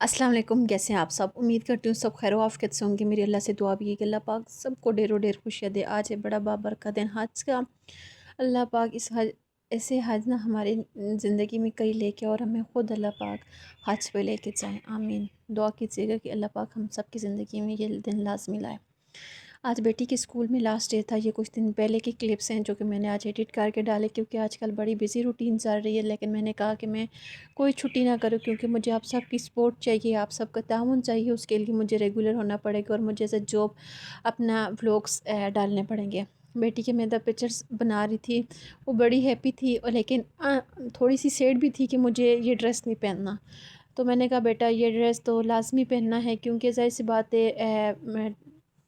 अस्सलाम वालेकुम। कैसे हैं आप सब? उम्मीद करती हूँ सब खैर आफियत से होंगे। मेरी अल्लाह से दुआ भी है कि अल्लाह पाक सबको ढेरों ढेर खुशियाँ दे। आज है बड़ा बाबरकत दिन हज का। अल्लाह पाक इस हज ऐसे हज ना हमारी ज़िंदगी में कई लेके और हमें ख़ुद अल्लाह पाक हज पे लेके जाएँ। आमीन। दुआ कीजिएगा कि अल्लाह पाक हम सब की ज़िंदगी में ये दिन लाज़मी लाए। आज बेटी के स्कूल में लास्ट डे था। ये कुछ दिन पहले की क्लिप्स हैं जो कि मैंने आज एडिट करके डाले, क्योंकि आजकल बड़ी बिज़ी रूटीन चल रही है। लेकिन मैंने कहा कि मैं कोई छुट्टी ना करूँ, क्योंकि मुझे आप सबकी सपोर्ट चाहिए, आप सबका ताउन चाहिए। उसके लिए मुझे रेगुलर होना पड़ेगा और मुझे एज़ अ जॉब अपना व्लॉग्स डालने पड़ेंगे। बेटी के मैं द पिक्चर्स बना रही थी, वो बड़ी हैप्पी थी और लेकिन थोड़ी सी सैड भी थी कि मुझे ये ड्रेस नहीं पहनना। तो मैंने कहा बेटा ये ड्रेस तो लाज़मी पहनना है, क्योंकि ज़ाहिर सी बात है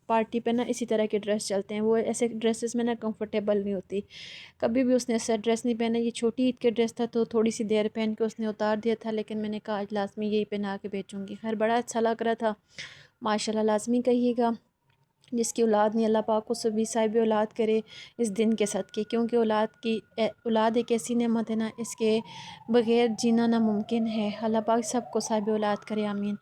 पार्टी पे ना इसी तरह के ड्रेस चलते हैं। वो ऐसे ड्रेसेस में ना कंफर्टेबल नहीं होती। कभी भी उसने ऐसा ड्रेस नहीं पहना। ये छोटी ईद के ड्रेस था तो थोड़ी सी देर पहन के उसने उतार दिया था, लेकिन मैंने कहा आज लाज़मी यही पहना के भेजूँगी। खैर बड़ा अच्छा लग रहा था माशाल्लाह। लाज़मी कहिएगा जिसकी औलाद नहीं, अल्लाह पाक उसको भी साहिब औलाद करे इस दिन के सदक़े, क्योंकि औलाद एक ऐसी नेमत है ना, इसके बग़ैर जीना नामुमकिन है। अल्लाह पाक सबको साहिब औलाद करे, आमीन।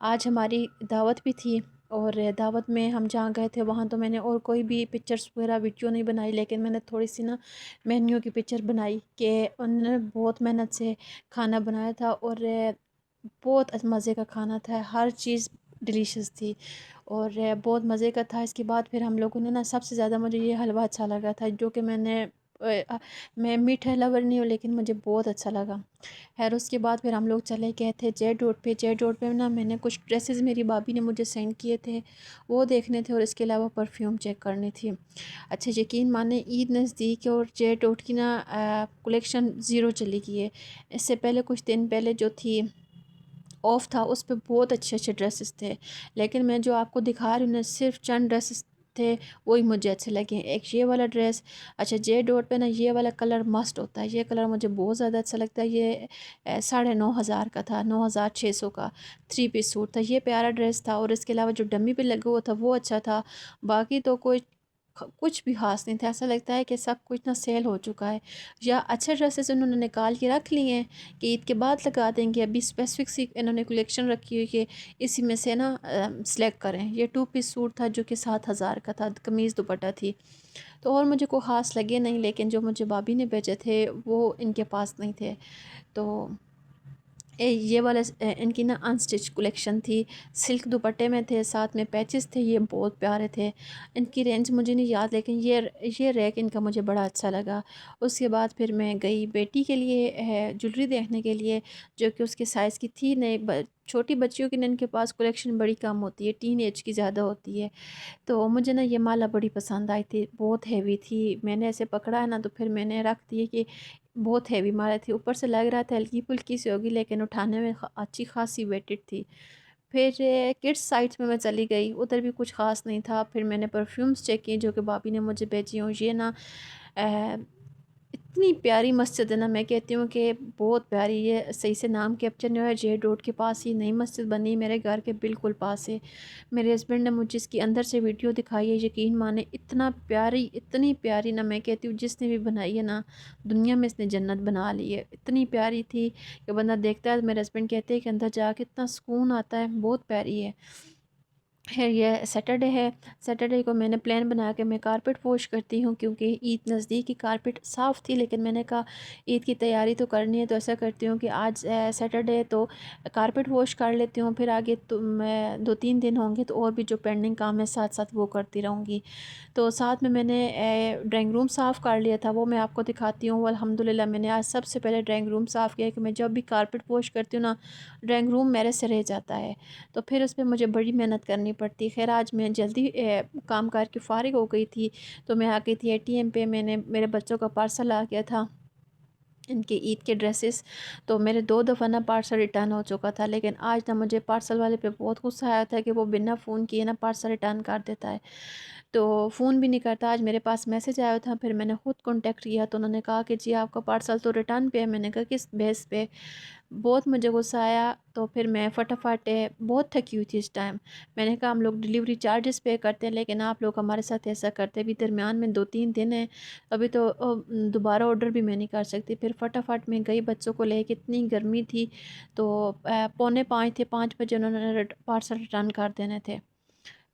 आज हमारी दावत भी थी और दावत में हम जहाँ गए थे वहाँ तो मैंने और कोई भी पिक्चर्स वगैरह वीडियो नहीं बनाई, लेकिन मैंने थोड़ी सी ना मेन्यू की पिक्चर बनाई कि उन्होंने बहुत मेहनत से खाना बनाया था और बहुत मज़े का खाना था। हर चीज़ डिलीशियस थी और बहुत मज़े का था। इसके बाद फिर हम लोगों ने ना सबसे ज़्यादा मुझे ये हलवा अच्छा लगा था, जो कि मैं मीठा लवर नहीं हूँ, लेकिन मुझे बहुत अच्छा लगा। खैर उसके बाद फिर हम लोग चले गए थे जेड रोड पे। जेड रोड पे ना मैंने कुछ ड्रेसेस मेरी भाभी ने मुझे सेंड किए थे, वो देखने थे और इसके अलावा परफ्यूम चेक करनी थी। अच्छा यकीन माने ईद नज़दीक है और जेड रोड की ना कलेक्शन ज़ीरो चली गई है। इससे पहले कुछ दिन पहले जो थी ऑफ था, उस पे बहुत अच्छे अच्छे ड्रेसेस थे, लेकिन मैं जो आपको दिखा रही हूँ ना सिर्फ चंद ड्रेसेस थे वही मुझे अच्छे लगे। एक ये वाला ड्रेस, अच्छा जे डॉट पे ना ये वाला कलर मस्त होता है, ये कलर मुझे बहुत ज़्यादा अच्छा लगता है। ये 9,500 का था, 9,600 का 3 पीस सूट था। ये प्यारा ड्रेस था और इसके अलावा जो डमी पे लगा हुआ था वो अच्छा था। बाकी तो कोई कुछ भी खास नहीं था। ऐसा लगता है कि सब कुछ ना सेल हो चुका है, या अच्छे ड्रेसेस उन्होंने निकाल के रख लिए हैं कि ईद के बाद लगा देंगे। अभी स्पेसिफिक सी इन्होंने कलेक्शन रखी हुई कि इसी में से ना सेलेक्ट करें। ये 2 पीस सूट था जो कि 7,000 का था, कमीज़ दुपट्टा थी। तो और मुझे कोई ख़ास लगे नहीं, लेकिन जो मुझे भाभी ने भेजे थे वो इनके पास नहीं थे। तो ये वाला इनकी ना अनस्टिच कलेक्शन थी, सिल्क दुपट्टे में थे, साथ में पैचेस थे, ये बहुत प्यारे थे। इनकी रेंज मुझे नहीं याद, लेकिन ये रैक इनका मुझे बड़ा अच्छा लगा। उसके बाद फिर मैं गई बेटी के लिए ज्वेलरी देखने के लिए, जो कि उसके साइज़ की थी नहीं। छोटी बच्चियों की ना इनके पास कलेक्शन बड़ी कम होती है, टीन एज की ज़्यादा होती है। तो मुझे ना ये माला बड़ी पसंद आई थी, बहुत हैवी थी। मैंने ऐसे पकड़ा है ना तो फिर मैंने रख दिए कि बहुत हैवी माला थी। ऊपर से लग रहा था हल्की फुल्की सी होगी, लेकिन उठाने में अच्छी खासी वेटेड थी। फिर किड्स साइट्स में मैं चली गई, उधर भी कुछ ख़ास नहीं था। फिर मैंने परफ्यूम्स चेक किए जो कि भाभी ने मुझे भेजी हूँ। ये ना इतनी प्यारी मस्जिद है ना, मैं कहती हूँ कि बहुत प्यारी। ये सही से नाम कैप्चर नहीं हुआ है। जे रोड के पास ही नई मस्जिद बनी, मेरे घर के बिल्कुल पास है। मेरे हस्बैंड ने मुझे इसकी अंदर से वीडियो दिखाई है, यकीन माने इतनी प्यारी ना, मैं कहती हूँ जिसने भी बनाई है ना दुनिया में इसने जन्नत बना ली है। इतनी प्यारी थी कि बंदा देखता है। मेरे हस्बैंड कहते हैं कि अंदर जाके इतना सुकून आता है, बहुत प्यारी है। खैर ये सैटरडे है, सैटरडे को मैंने प्लान बना के मैं कारपेट वॉश करती हूँ, क्योंकि ईद नज़दीक की कारपेट साफ़ थी, लेकिन मैंने कहा ईद की तैयारी तो करनी है, तो ऐसा करती हूँ कि आज सैटरडे तो कारपेट वॉश कर लेती हूँ। फिर आगे तो मैं 2-3 दिन होंगे तो और भी जो पेंडिंग काम है साथ साथ वो करती रहूँगी। तो साथ में मैंने ड्राइंग रूम साफ़ कर लिया था, वो मैं आपको दिखाती हूँ। अल्हम्दुलिल्लाह मैंने आज सबसे पहले ड्राइंग रूम साफ़ किया कि मैं जब भी कारपेट वॉश करती हूँ ना ड्राइंग रूम मेरे से रह जाता है, तो फिर उस पर मुझे बड़ी मेहनत करनी पड़ती है। खैर आज मैं जल्दी काम करके फ़ारिग हो गई थी, तो मैं आ गई थी एटीएम पे। मैंने मेरे बच्चों का पार्सल आ गया था, इनके ईद के ड्रेसेस। तो मेरे 2 दफ़ा ना पार्सल रिटर्न हो चुका था, लेकिन आज ना मुझे पार्सल वाले पे बहुत गुस्सा आया था कि वो बिना फ़ोन किए ना पार्सल रिटर्न कर देता है, तो फ़ोन भी नहीं करता। आज मेरे पास मैसेज आया था, फिर मैंने ख़ुद कॉन्टैक्ट किया तो उन्होंने कहा कि जी आपका पार्सल तो रिटर्न पे है। मैंने कहा किस बेस पे? बहुत मुझे गुस्सा आया। तो फिर मैं फटाफट बहुत थकी हुई थी इस टाइम, मैंने कहा हम लोग डिलीवरी चार्जेस पे करते हैं लेकिन आप लोग हमारे साथ ऐसा करते, अभी दरमियान में 2-3 दिन है, अभी तो दोबारा ऑर्डर भी मैं नहीं कर सकती। फिर फटाफट मैं गई बच्चों को ले, इतनी गर्मी थी। तो 4:45 थे, 5 बजे उन्होंने पार्सल रिटर्न कर देने थे।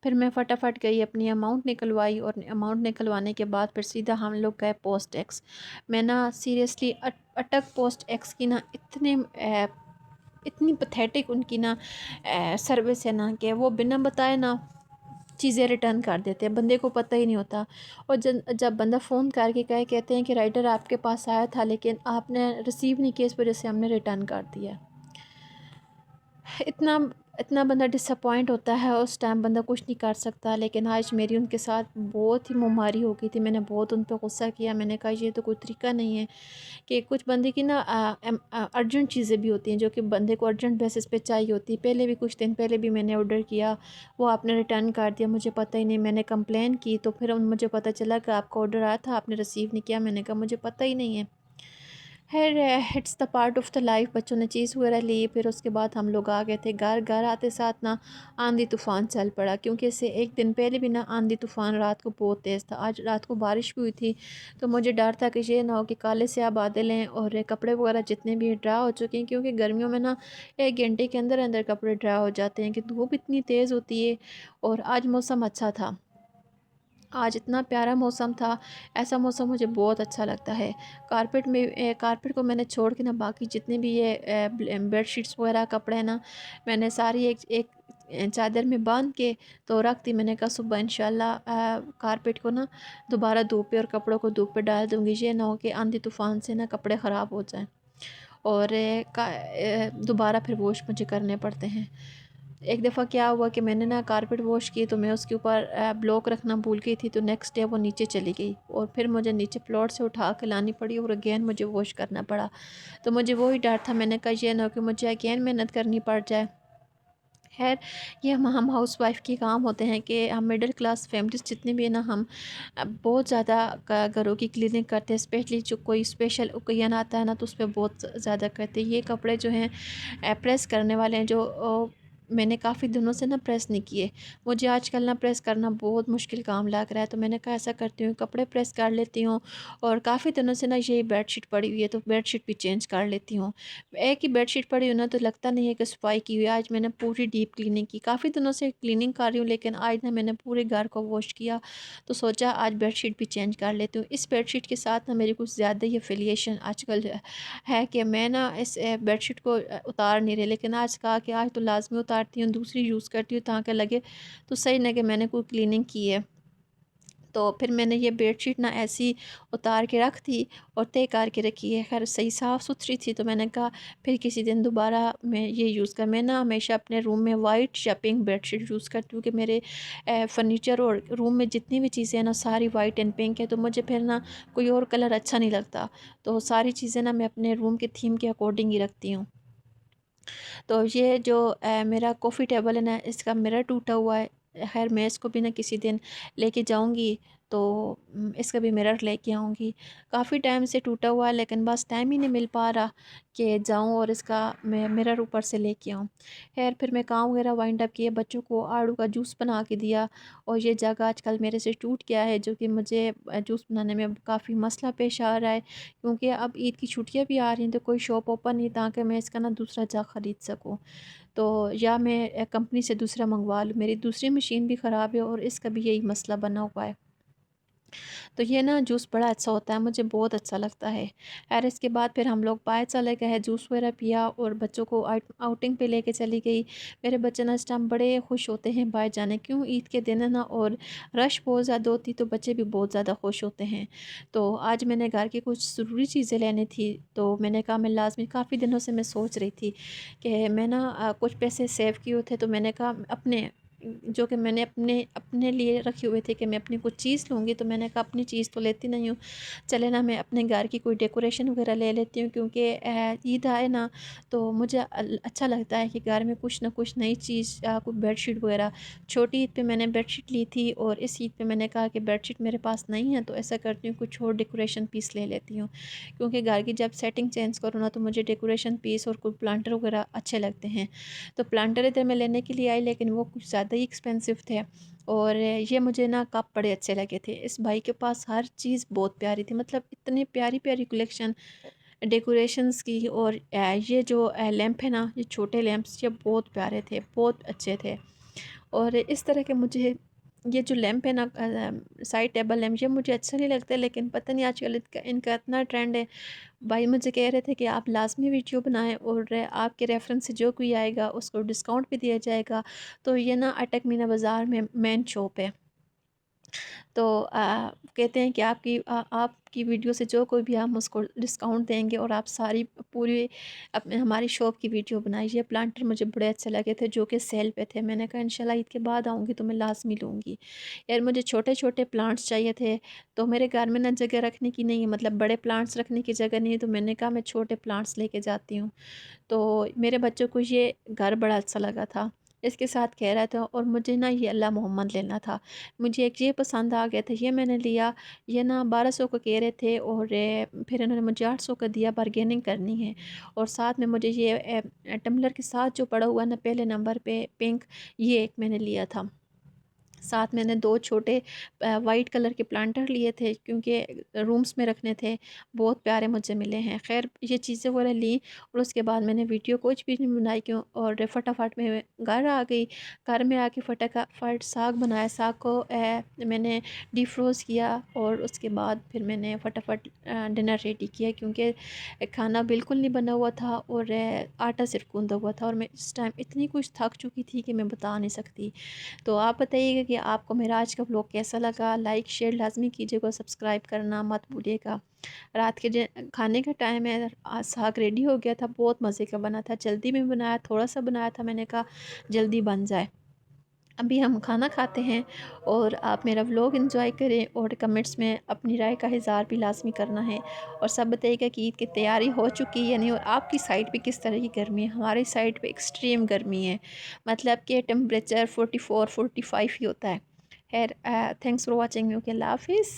फिर मैं फटाफट गई, अपनी अमाउंट निकलवाई और अमाउंट निकलवाने के बाद फिर सीधा हम लोग गए पोस्ट एक्स। मैं ना सीरियसली अटक पोस्ट एक्स की ना इतनी पथेटिक उनकी ना सर्विस है ना, कि वो बिना बताए ना चीज़ें रिटर्न कर देते हैं, बंदे को पता ही नहीं होता। और जब बंदा फ़ोन करके कहते हैं कि राइडर आपके पास आया था लेकिन आपने रिसीव नहीं किया, इस वजह से हमने रिटर्न कर दिया। इतना इतना बंदा डिसअपॉइंट होता है, उस टाइम बंदा कुछ नहीं कर सकता। लेकिन आज मेरी उनके साथ बहुत ही मुमारी हो गई थी, मैंने बहुत उन पर गुस्सा किया। मैंने कहा ये तो कोई तरीका नहीं है कि कुछ बंदे की ना अर्जेंट चीज़ें भी होती हैं जो कि बंदे को अर्जेंट बेसिस पे चाहिए होती है। पहले भी कुछ दिन पहले भी मैंने ऑर्डर किया, वो आपने रिटर्न कर दिया, मुझे पता ही नहीं। मैंने कंप्लेन की तो फिर मुझे पता चला कि आपका ऑर्डर आया था, आपने रिसीव नहीं किया। मैंने कहा मुझे पता ही नहीं है। खैर it's the part of the life. बच्चों ने चीज़ वगैरह ली, फिर उसके बाद हम लोग आ गए थे घर। घर आते साथ ना आंधी तूफ़ान चल पड़ा, क्योंकि इससे एक दिन पहले भी ना आंधी तूफ़ान रात को बहुत तेज़ था। आज रात को बारिश भी हुई थी, तो मुझे डर था कि ये ना हो कि काले से आप बादल हैं और कपड़े वगैरह जितने भी ड्रा हो चुके हैं, क्योंकि गर्मियों में ना 1 घंटे के अंदर अंदर कपड़े ड्रा हो जाते हैं कि धूप इतनी तेज़ होती है। और आज मौसम अच्छा था, आज इतना प्यारा मौसम था। ऐसा मौसम मुझे बहुत अच्छा लगता है। कारपेट को मैंने छोड़ के ना बाकी जितने भी ये बेडशीट्स वगैरह कपड़े हैं ना, मैंने सारी एक एक चादर में बांध के तो रख दी। मैंने कहा सुबह इंशाल्लाह कारपेट को ना दोबारा धूप पे और कपड़ों को धूप पे डाल दूँगी, ये ना हो कि आंधी तूफ़ान से ना कपड़े ख़राब हो जाएँ और दोबारा फिर वॉश मुझे करने पड़ते हैं। एक दफ़ा क्या हुआ कि मैंने ना कारपेट वॉश की तो मैं उसके ऊपर ब्लॉक रखना भूल गई थी, तो नेक्स्ट डे वो नीचे चली गई और फिर मुझे नीचे फ्लोर से उठा के लानी पड़ी और अगेन मुझे वॉश करना पड़ा। तो मुझे वही डर था, मैंने कहा ये ना हो कि मुझे अगेन मेहनत करनी पड़ जाए। खैर ये हम हाउस वाइफ के काम होते हैं कि हम मिडिल क्लास फैमिलीज जितनी भी है ना, हम बहुत ज़्यादा घरों की क्लीनिंग करते हैं। स्पेशली जो कोई स्पेशल ओकेजन आता है ना, तो उस पर बहुत ज़्यादा करते हैं। ये कपड़े जो हैं प्रेस करने वाले हैं, जो मैंने काफ़ी दिनों से ना प्रेस नहीं किए। मुझे आजकल ना प्रेस करना बहुत मुश्किल काम लग रहा है, तो मैंने कहा ऐसा करती हूँ कपड़े प्रेस कर लेती हूँ। और काफ़ी दिनों से ना यही बेडशीट पड़ी हुई है, तो बेडशीट भी चेंज कर लेती हूँ। एक ही बेडशीट पड़ी हुई ना, तो लगता नहीं है कि सफाई की हुई है। आज मैंने पूरी डीप क्लीनिंग की, काफ़ी दिनों से क्लीनिंग कर रही हूँ लेकिन आज ना मैंने पूरे घर को वॉश किया, तो सोचा आज बेडशीट भी चेंज कर लेती हूँ। इस बेडशीट के साथ ना मेरी कुछ ज़्यादा ही एफिलिएशन आजकल है कि मैं ना इस बेडशीट को उतार नहीं रही, लेकिन आज कहा कि आज तो लाजमी उतारती हूँ, दूसरी यूज़ करती हूँ ताकि लगे तो सही ना कि मैंने कोई क्लीनिंग की है। तो फिर मैंने ये बेडशीट ना ऐसी उतार के रख दी और तय करके रखी है। खैर सही साफ़ सुथरी थी, तो मैंने कहा फिर किसी दिन दोबारा मैं ये यूज़ कर। मैं ना हमेशा अपने रूम में वाइट या पिंक बेडशीट यूज़ करती हूँ कि मेरे फर्नीचर और रूम में जितनी भी चीज़ें हैं ना सारी वाइट एंड पिंक है, तो मुझे फिर ना कोई और कलर अच्छा नहीं लगता। तो सारी चीज़ें ना मैं अपने रूम के थीम के अकॉर्डिंग ही रखती हूँ। तो ये जो मेरा कॉफ़ी टेबल है ना, इसका मिरर टूटा हुआ है। खैर मैं इसको भी ना किसी दिन लेके जाऊंगी, तो इसका भी मिरर लेके आऊँगी। काफ़ी टाइम से टूटा हुआ है लेकिन बस टाइम ही नहीं मिल पा रहा कि जाऊं और इसका मैं मिरर ऊपर से लेके आऊँ। खैर फिर मैं काम वगैरह वाइंड अप किया, बच्चों को आड़ू का जूस बना के दिया। और ये जगह आजकल मेरे से टूट गया है, जो कि मुझे जूस बनाने में काफ़ी मसला पेश आ रहा है, क्योंकि अब ईद की छुट्टियां भी आ रही हैं, तो कोई शॉप ओपन नहीं ताकि मैं इसका ना दूसरा जग ख़रीद सकूं। तो या मैं कंपनी से दूसरा मंगवा लूँ। मेरी दूसरी मशीन भी ख़राब है और इसका भी यही मसला बना हुआ है। तो ये ना जूस बड़ा अच्छा होता है, मुझे बहुत अच्छा लगता है। और इसके बाद फिर हम लोग बाहर चले गए, जूस वगैरह पिया और बच्चों को आउटिंग पे लेके चली गई। मेरे बच्चे ना इस टाइम बड़े खुश होते हैं बाहर जाने, क्यों ईद के दिन है ना और रश बहुत ज़्यादा होती, तो बच्चे भी बहुत ज़्यादा खुश होते हैं। तो आज मैंने घर की कुछ ज़रूरी चीज़ें लेनी थी, तो मैंने कहा मैं लाजमी, काफ़ी दिनों से मैं सोच रही थी कि मैं ना कुछ पैसे सेव किए थे, तो मैंने कहा अपने جو کہ میں نے اپنے لیے رکھے ہوئے تھے کہ میں اپنی کچھ چیز لوں گی، تو میں نے کہا اپنی چیز تو لیتی نہیں ہوں، چلے نا میں اپنے گھر کی کوئی ڈیکوریشن وغیرہ لے لیتی ہوں، کیونکہ عید آئے نا تو مجھے اچھا لگتا ہے کہ گھر میں کچھ نہ کچھ نئی چیز، کوئی بیڈ شیٹ وغیرہ. چھوٹی عید پہ میں نے بیڈ شیٹ لی تھی، اور اس عید پہ میں نے کہا کہ بیڈ شیٹ میرے پاس نہیں ہے، تو ایسا کرتی ہوں کچھ اور ڈیکوریشن پیس لے لیتی ہوں، کیونکہ گھر کی جب سیٹنگ چینج کروں نا تو مجھے ڈیکوریشن پیس اور کوئی پلانٹر وغیرہ اچھے لگتے ہیں. تو پلانٹر ادھر میں لینے کے لیے آئی، لیکن وہ کچھ زیادہ ہی ایکسپینسو تھے، اور یہ مجھے نا کپ بڑے اچھے لگے تھے. اس بھائی کے پاس ہر چیز بہت پیاری تھی، مطلب اتنی پیاری پیاری کلیکشن ڈیکوریشنز کی. اور یہ جو لیمپ ہے نا، یہ چھوٹے لیمپس، یہ بہت پیارے تھے، بہت اچھے تھے. اور اس طرح کے مجھے یہ جو لیمپ ہے نا، سائڈ ٹیبل لیمپ، یہ مجھے اچھا نہیں لگتا، لیکن پتہ نہیں آج کل ان کا اتنا ٹرینڈ ہے. بھائی مجھے کہہ رہے تھے کہ آپ لازمی ویڈیو بنائیں، اور آپ کے ریفرنس سے جو کوئی آئے گا اس کو ڈسکاؤنٹ بھی دیا جائے گا. تو یہ نا اٹک مینا بازار میں مین شاپ ہے. تو کہتے ہیں کہ آپ کی ویڈیو سے جو کوئی بھی ہم اس کو ڈسکاؤنٹ دیں گے، اور آپ ساری پوری ہماری شاپ کی ویڈیو بنائی. یہ پلانٹر مجھے بڑے اچھے لگے تھے جو کہ سیل پہ تھے. میں نے کہا انشاءاللہ عید کے بعد آؤں گی تو میں لازمی لوں گی. یار مجھے چھوٹے چھوٹے پلانٹس چاہیے تھے، تو میرے گھر میں نا جگہ رکھنے کی نہیں ہے، مطلب بڑے پلانٹس رکھنے کی جگہ نہیں ہے، تو میں نے کہا میں چھوٹے پلانٹس لے کے جاتی ہوں. تو میرے بچوں کو یہ گھر بڑا اچھا لگا تھا، اس کے ساتھ کہہ رہا تھا. اور مجھے نا یہ اللہ محمد لینا تھا، مجھے ایک یہ پسند آ گیا تھا، یہ میں نے لیا. یہ نا 1200 کا کہہ رہے تھے، اور پھر انہوں نے مجھے 800 کا دیا. بارگیننگ کرنی ہے. اور ساتھ میں مجھے یہ ٹمبلر کے ساتھ جو پڑا ہوا نا پہلے نمبر پہ پنک، یہ ایک میں نے لیا تھا. ساتھ میں نے 2 چھوٹے وائٹ کلر کے پلانٹر لیے تھے، کیونکہ رومز میں رکھنے تھے. بہت پیارے مجھے ملے ہیں. خیر یہ چیزیں وغیرہ لیں، اور اس کے بعد میں نے ویڈیو کچھ بھی نہیں بنائی کیوں، اور فٹافٹ میں گھر آ گئی. گھر میں آ کے فٹافٹ ساگ بنایا. ساگ کو میں نے ڈی فروز کیا، اور اس کے بعد پھر میں نے فٹافٹ ڈنر ریڈی کیا، کیونکہ کھانا بالکل نہیں بنا ہوا تھا، اور آٹا صرف گوندا ہوا تھا. اور میں اس ٹائم اتنی کچھ تھک چکی تھی کہ میں بتا نہیں سکتی. تو آپ بتائیے گا کہ آپ کو میرا آج کا ولاگ کیسا لگا. لائک شیئر لازمی کیجیے گا، سبسکرائب کرنا مت بھولیے گا. رات کے کھانے کا ٹائم ہے. ساگ ریڈی ہو گیا تھا، بہت مزے کا بنا تھا. جلدی میں بنایا، تھوڑا سا بنایا تھا، میں نے کہا جلدی بن جائے. ابھی ہم کھانا کھاتے ہیں، اور آپ میرا ولاگ انجوائے کریں، اور کمنٹس میں اپنی رائے کا اظہار بھی لازمی کرنا ہے. اور سب بتائیے گا کہ عید کی تیاری ہو چکی ہے یا نہیں، اور آپ کی سائڈ پہ کس طرح کی گرمی ہے. ہماری سائڈ پہ ایکسٹریم گرمی ہے، مطلب کہ ٹمپریچر 44 45 ہی ہوتا ہے. خیر تھینکس فار واچنگ. اوکے، اللہ حافظ.